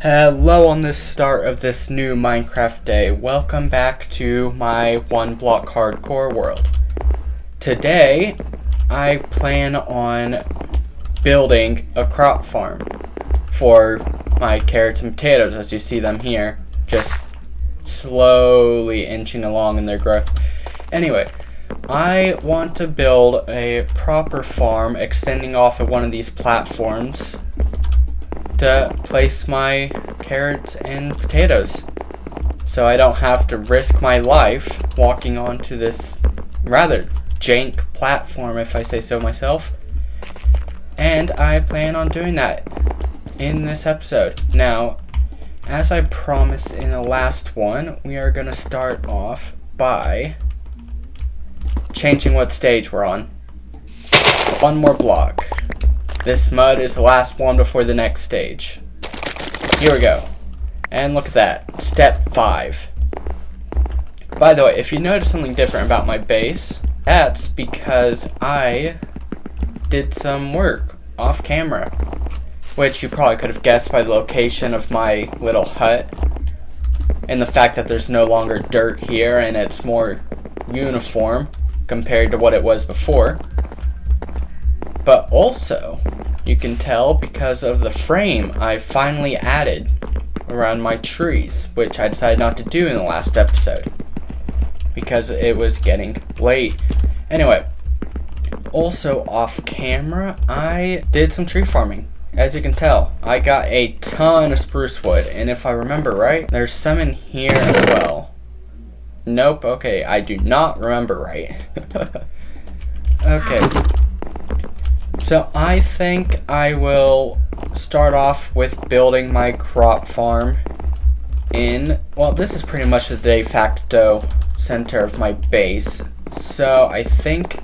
Hello on the start of this new Minecraft day. Welcome back to my one block hardcore world. Today, I plan on building a crop farm for my carrots and potatoes as you see them here, just slowly inching along in their growth. Anyway, I want to build a proper farm extending off of one of these platforms to place my carrots and potatoes, so I don't have to risk my life walking onto this rather jank platform, if I say so myself. And I plan on doing that in this episode. Now, as I promised in the last one, we are going to start off by changing what stage we're on. One more block. This mud is the last one before the next stage. Here we go. And look at that. Step 5. By the way, if you notice something different about my base, that's because I did some work off camera, which you probably could have guessed by the location of my little hut and the fact that there's no longer dirt here and it's more uniform compared to what it was before. But also, you can tell because of the frame I finally added around my trees, which I decided not to do in the last episode because it was getting late. Anyway, also off camera, I did some tree farming. As you can tell, I got a ton of spruce wood, and if I remember right, there's some in here as well. Nope, okay, I do not remember right. Okay. So I think I will start off with building my crop farm in, well, this is pretty much the de facto center of my base. So I think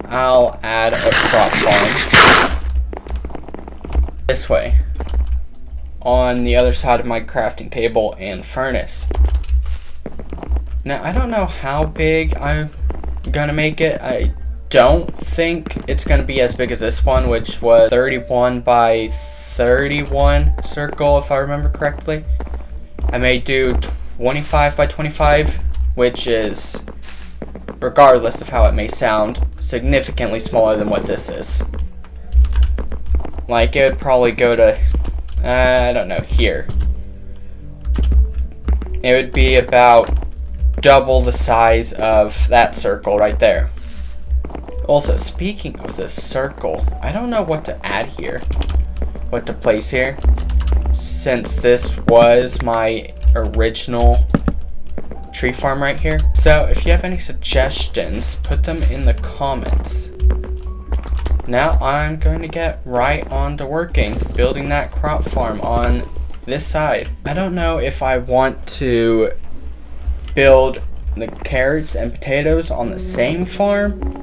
I'll add a crop farm this way on the other side of my crafting table and furnace. Now I don't know how big I'm gonna make it. I don't think it's going to be as big as this one, which was 31 by 31 circle, if I remember correctly. I may do 25 by 25, which is, regardless of how it may sound, significantly smaller than what this is. Like, it would probably go to, I don't know, here. It would be about double the size of that circle right there. Also, speaking of this circle, I don't know what to add here, what to place here, since this was my original tree farm right here. So if you have any suggestions, put them in the comments. Now I'm going to get right on to working, building that crop farm on this side. I don't know if I want to build the carrots and potatoes on the same farm,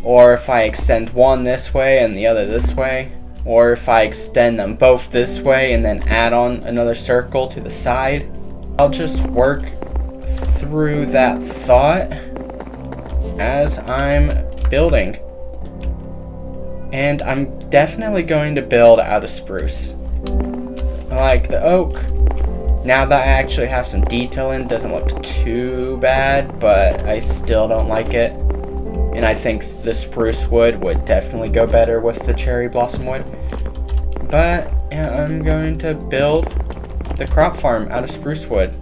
or if I extend one this way and the other this way, or if I extend them both this way and then add on another circle to the side. I'll just work through that thought as I'm building. And I'm definitely going to build out of spruce. I like the oak. Now that I actually have some detail in, it doesn't look too bad, but I still don't like it. And I think the spruce wood would definitely go better with the cherry blossom wood. But yeah, I'm going to build the crop farm out of spruce wood.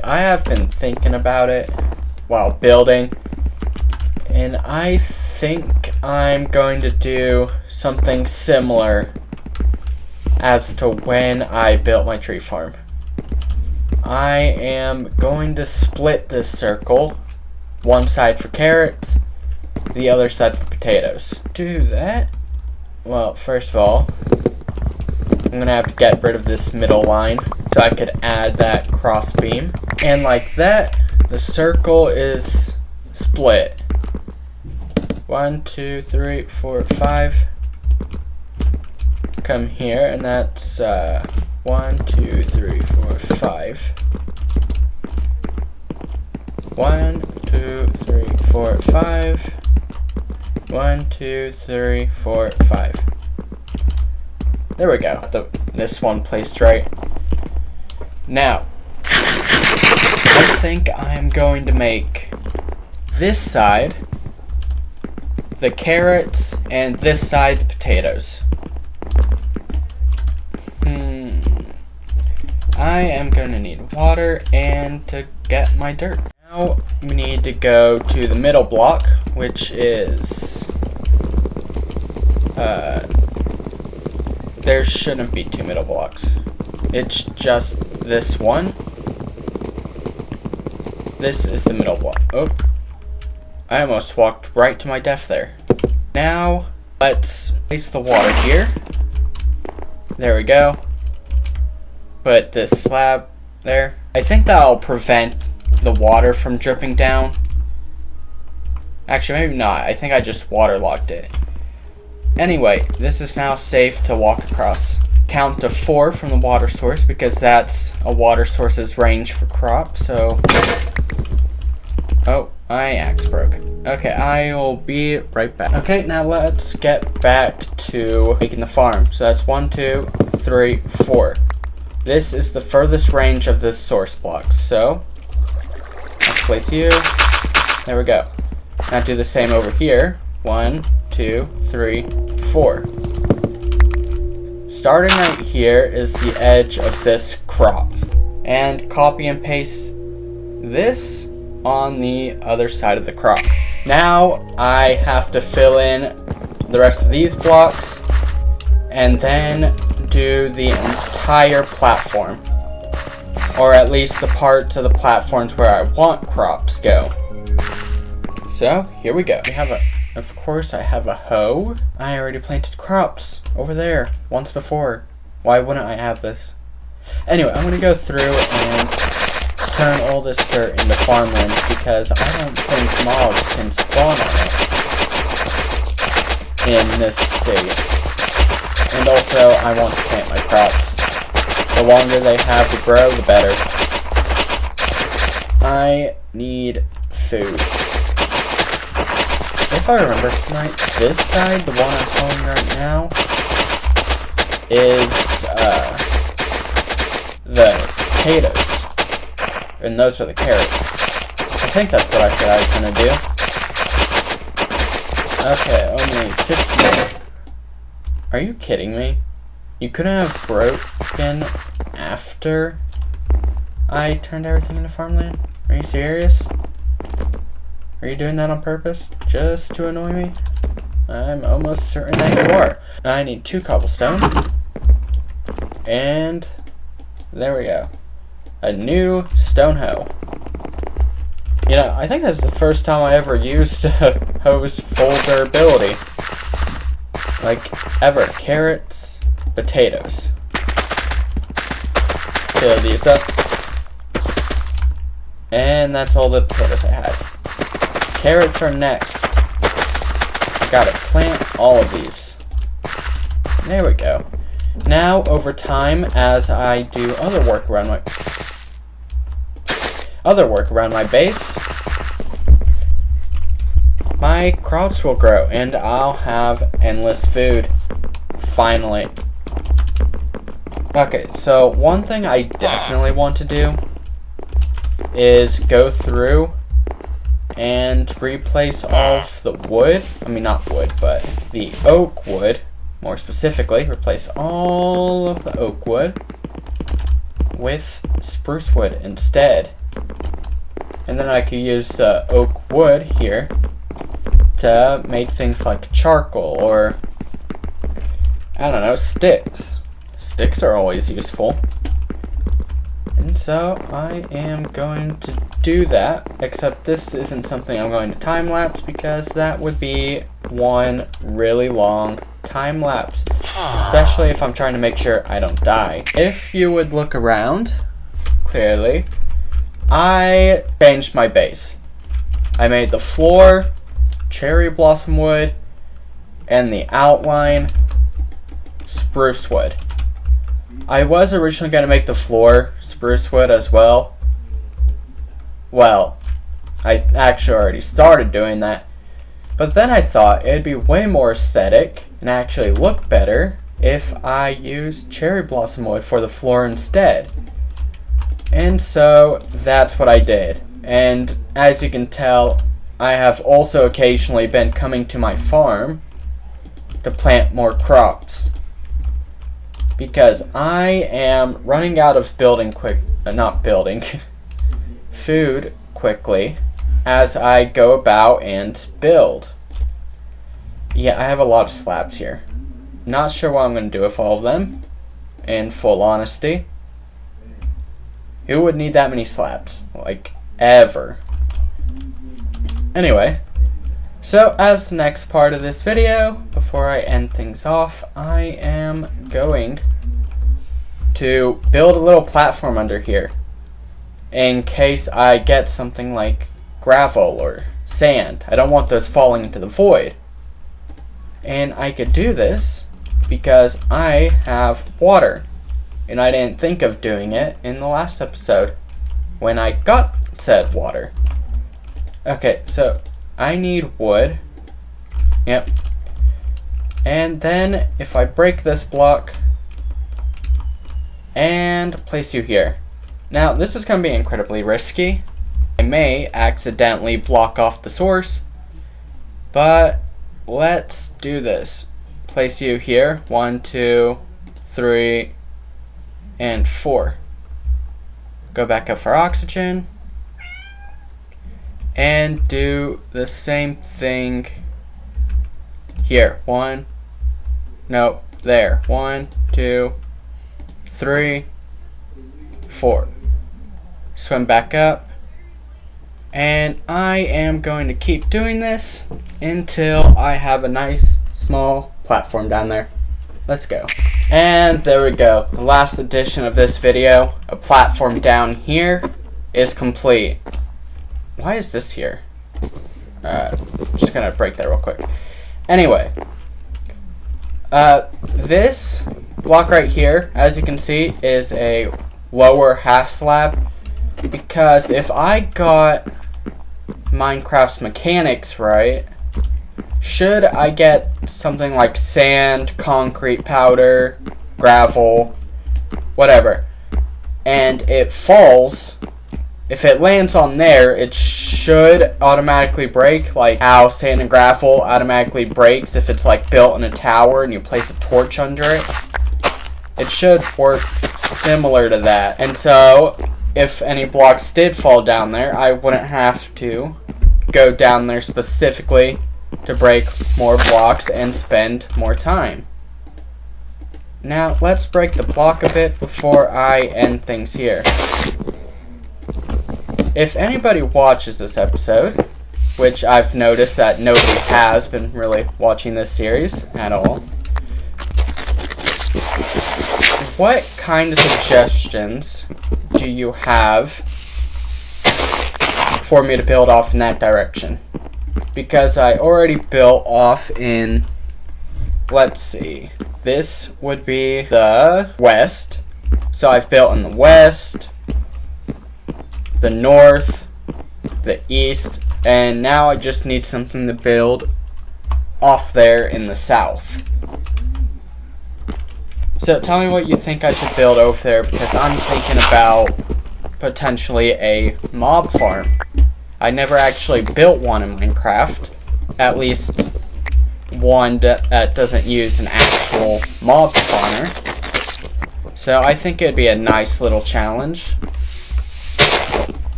I have been thinking about it while building, and I think I'm going to do something similar as to when I built my tree farm. I am going to split this circle, one side for carrots, the other side for potatoes. Do that? Well, first of all, I'm going to have to get rid of this middle line so I could add that cross beam. And like that, the circle is split. 1, 2, 3, 4, 5. Come here, and that's 1, 2, 3, 4, 5. 1, 2, 3, 4, 5. 1, 2, 3, 4, 5. There we go. This one placed right. Now, I think I'm going to make this side the carrots and this side the potatoes. I am going to need water and to get my dirt. Now we need to go to the middle block, which is there shouldn't be 2 middle blocks. It's just this one. This is the middle block. Oh, I almost walked right to my death there. Now let's place the water here. There we go. Put this slab there. I think that'll prevent the water from dripping down. Actually, maybe not. I think I just waterlogged it. Anyway, this is now safe to walk across. Count to 4 from the water source because that's a water source's range for crops. So, oh, my axe broke. Okay, I will be right back. Okay, now let's get back to making the farm. So that's 1, 2, 3, 4. This is the furthest range of this source block. So, I'll place you. There we go. Now do the same over here. 1, 2, 3, 4. Starting right here is the edge of this crop. And copy and paste this on the other side of the crop. Now I have to fill in the rest of these blocks and then do the entire platform. Or at least the parts of the platforms where I want crops go. So here we go. Of course I have a hoe. I already planted crops over there once before. Why wouldn't I have this? Anyway, I'm going to go through and turn all this dirt into farmland because I don't think mobs can spawn on it in this state. And also, I want to plant my crops. The longer they have to grow, the better. I need food. If I remember right, this side, the one I'm pulling right now, is the potatoes. And those are the carrots. I think that's what I said I was going to do. Okay, only 6 more. Are you kidding me? You couldn't have broken after I turned everything into farmland? Are you serious? Are you doing that on purpose? Just to annoy me? I'm almost certain that you are. I need 2 cobblestone. And there we go. A new stone hoe. You know, I think that's the first time I ever used a hoe's full durability. Like, ever. Carrots, potatoes. Fill these up. And that's all the potatoes I had. Carrots are next. I gotta plant all of these. There we go. Now, over time, as I do other work around my base, my crops will grow and I'll have endless food. Finally. Okay, so one thing I definitely want to do is go through and replace all of the wood. I mean, not wood, but the oak wood. More specifically, replace all of the oak wood with spruce wood instead. And then I could use the oak wood here to make things like charcoal or, I don't know, sticks. Sticks are always useful. And so I am going to do that, except this isn't something I'm going to time lapse because that would be one really long time lapse, especially if I'm trying to make sure I don't die. If you would look around, clearly, I changed my base. I made the floor cherry blossom wood and the outline spruce wood. I was originally going to make the floor spruce wood as well. Well, I actually already started doing that. But then I thought it'd be way more aesthetic and actually look better if I used cherry blossom wood for the floor instead. And so that's what I did. And as you can tell, I have also occasionally been coming to my farm to plant more crops. Because I am running out of food quickly as I go about and build. Yeah, I have a lot of slabs here. Not sure what I'm going to do with all of them, in full honesty. Who would need that many slabs? Like, ever. Anyway, so as the next part of this video, before I end things off, I am going to build a little platform under here in case I get something like gravel or sand. I don't want those falling into the void. And I could do this because I have water. And I didn't think of doing it in the last episode when I got said water. Okay, so I need wood. Yep. And then if I break this block and place you here. Now this is going to be incredibly risky. I may accidentally block off the source, but let's do this. Place you here. 1, 2, 3, and 4. Go back up for oxygen. And do the same thing here. 1. Nope. There. 1, 2, 3, 4. Swim back up. And I am going to keep doing this until I have a nice small platform down there. Let's go. And there we go. The last edition of this video, a platform down here, is complete. Why is this here? Just gonna break that real quick. Anyway, this block right here, as you can see, is a lower half slab. Because if I got Minecraft's mechanics right, should I get something like sand, concrete powder, gravel, whatever, and it falls, if it lands on there, it should automatically break, like how sand and gravel automatically breaks if it's like built in a tower and you place a torch under it. It should work similar to that. And so if any blocks did fall down there, I wouldn't have to go down there specifically to break more blocks and spend more time. Now let's break the block a bit before I end things here. If anybody watches this episode, which I've noticed that nobody has been really watching this series at all, what kind of suggestions do you have for me to build off in that direction? Because I already built off in, let's see, this would be the west. So I've built in the west, the north, the east, and now I just need something to build off there in the south. So tell me what you think I should build over there, because I'm thinking about potentially a mob farm. I never actually built one in Minecraft, at least one that doesn't use an actual mob spawner. So I think it'd be a nice little challenge.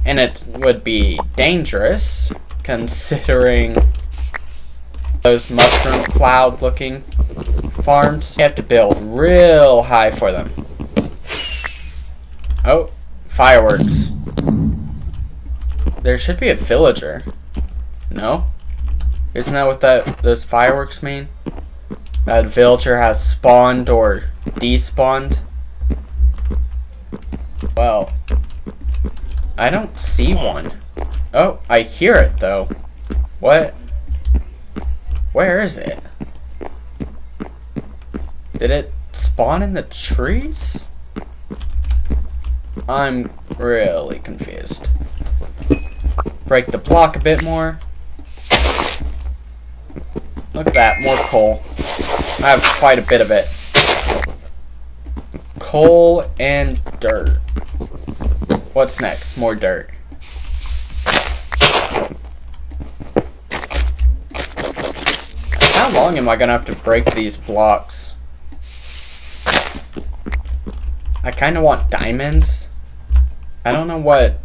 And it would be dangerous, considering those mushroom cloud looking farms. You have to build real high for them. Oh, fireworks. There should be a villager. No? Isn't that what those fireworks mean? That villager has spawned or despawned? Well, I don't see one. Oh, I hear it though. What? Where is it? Did it spawn in the trees? I'm really confused. Break the block a bit more. Look at that, more coal. I have quite a bit of it. Coal and dirt. What's next? More dirt. How long am I gonna have to break these blocks? I kinda want diamonds. I don't know what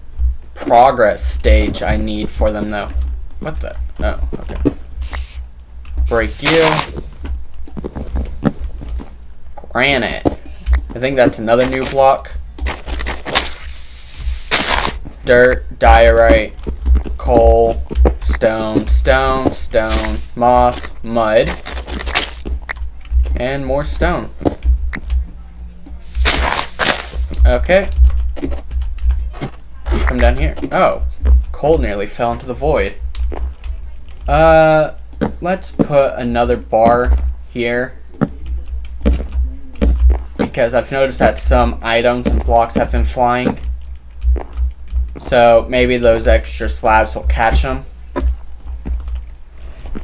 progress stage I need for them though. What the? Oh, okay. Break you. Granite. I think that's another new block. Dirt, diorite, coal, stone, stone, stone, moss, mud, and more stone. Okay. Come down here. Oh, coal nearly fell into the void. Let's put another bar here, because I've noticed that some items and blocks have been flying. So maybe those extra slabs will catch them.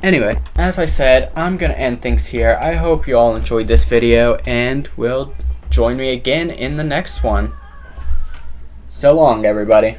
Anyway, as I said, I'm going to end things here. I hope you all enjoyed this video and will join me again in the next one. So long, everybody.